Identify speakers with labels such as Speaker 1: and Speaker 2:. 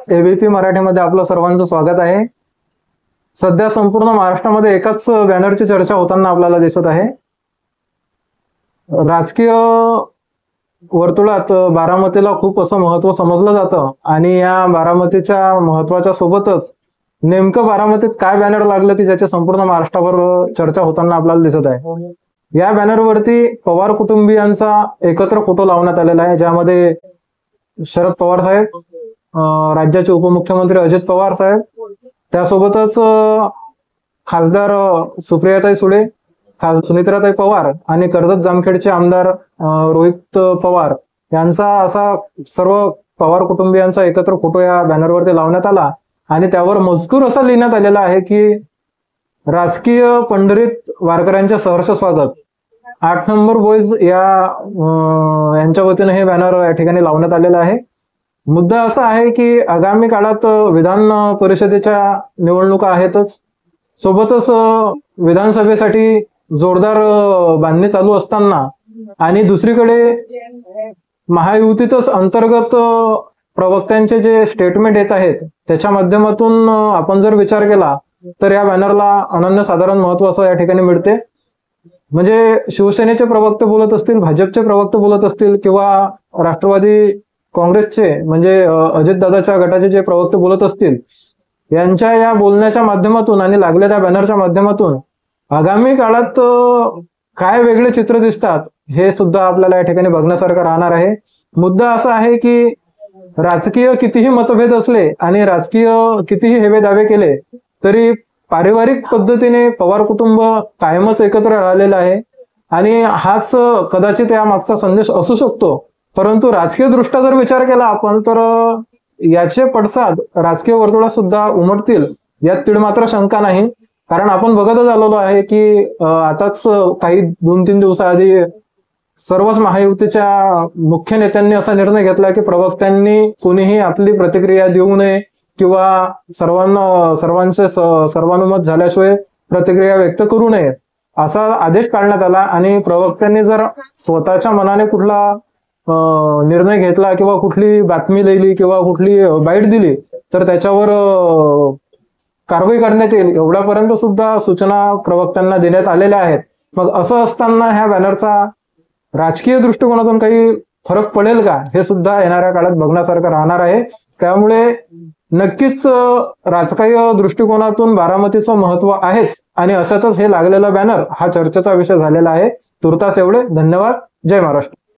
Speaker 1: ABP मराठीमध्ये आपलं सर्वांचं स्वागत आहे। सध्या संपूर्ण महाराष्ट्रामध्ये एकाच बॅनरची चर्चा होताना आपल्याला दिसत आहे। राजकीय वर्तुळात बारामतीला खूप असं महत्त्व समजलं जातं आणि या बारामतीच्या महत्त्वाच्या सोबतच नेमकं बारामतीत काय बॅनर लागलं की ज्याची संपूर्ण महाराष्ट्रावर चर्चा होताना आपल्याला दिसत आहे। या बॅनरवरती पवार कुटुंबियांचा एकत्र फोटो लावण्यात आलेला आहे, ज्यामध्ये शरद पवार साहेब, राज्याचे उपमुख्यमंत्री अजित पवार साहेब, त्यासोबतच खासदार सुप्रियाताई सुळे, सुनित्राताई पवार आणि कर्जत जामखेडचे आमदार रोहित पवार यांचा असा सर्व पवार कुटुंबियांचा एकत्र फोटो या बॅनरवरती लावण्यात आला आणि त्यावर मजकूर असा लिहिण्यात आलेला आहे की राजकीय पंढरीत वारकऱ्यांचे सहर्ष स्वागत। 8 नंबर बॉयज यांच्या वतीने हे बॅनर या ठिकाणी लावण्यात आलेलं आहे। मुद्दा असा आहे की आगामी काळात विधान परिषदेच्या निवडणुका आहेतच, सोबतच विधानसभेसाठी जोरदार बांधणी चालू असताना आणि दुसरीकडे महायुतीतच अंतर्गत प्रवक्त्यांचे जे स्टेटमेंट येत आहेत त्याच्या माध्यमातून आपण जर विचार केला तर या बॅनरला अनन्यसाधारण महत्व असं या ठिकाणी मिळते। म्हणजे शिवसेनेचे प्रवक्ते बोलत असतील, भाजपचे प्रवक्ते बोलत असतील किंवा राष्ट्रवादी काँग्रेसचे म्हणजे अजितदादाच्या गटाचे जे प्रवक्ते बोलत असतील, यांच्या या बोलण्याच्या माध्यमातून आणि लागलेल्या बॅनरच्या माध्यमातून आगामी काळात काय वेगळे चित्र दिसतात हे सुद्धा आपल्याला या ठिकाणी बघण्यासारखं राहणार आहे। मुद्दा असा आहे की राजकीय कितीही मतभेद असले आणि राजकीय कितीही हेवे दावे केले तरी पारिवारिक पद्धतीने पवार कुटुंब कायमच एकत्र राहिलेलं आहे आणि हाच कदाचित या मागचा संदेश असू शकतो। परंतु राजकीय दृष्ट्या जर विचार केला आपण तर याचे पडसाद राजकीय वर्तुळात सुद्धा उमटतील यात तीळ मात्र शंका नाही। कारण आपण बघतच आलेलो आहे की आताच काही 2-3 दिवसाआधी सर्वच महायुतीच्या मुख्य नेत्यांनी असा निर्णय घेतला की प्रवक्त्यांनी कोणीही आपली प्रतिक्रिया देऊ नये किंवा सर्वांचे सर्वानुमत झाल्याशिवाय प्रतिक्रिया व्यक्त करू नये असा आदेश काढण्यात आला आणि प्रवक्त्यांनी जर स्वतःच्या मनाने कुठला निर्णय घेतला किंवा कुठली बातमी लिहिली किंवा कुठली बाईट दिली तर त्याच्यावर कारवाई करण्यात येईल एवढ्यापर्यंत सुद्धा सूचना प्रवक्त्यांना देण्यात आलेल्या आहेत। मग असं असताना ह्या बॅनरचा राजकीय दृष्टिकोनातून काही फरक पडेल का हे सुद्धा येणाऱ्या काळात बघण्यासारखं राहणार आहे। त्यामुळे नक्कीच राजकीय दृष्टिकोनातून बारामतीचं महत्व आहेच आणि अशातच हे लागलेला बॅनर हा चर्चेचा विषय झालेला आहे। तुर्तास एवढे, धन्यवाद। जय महाराष्ट्र।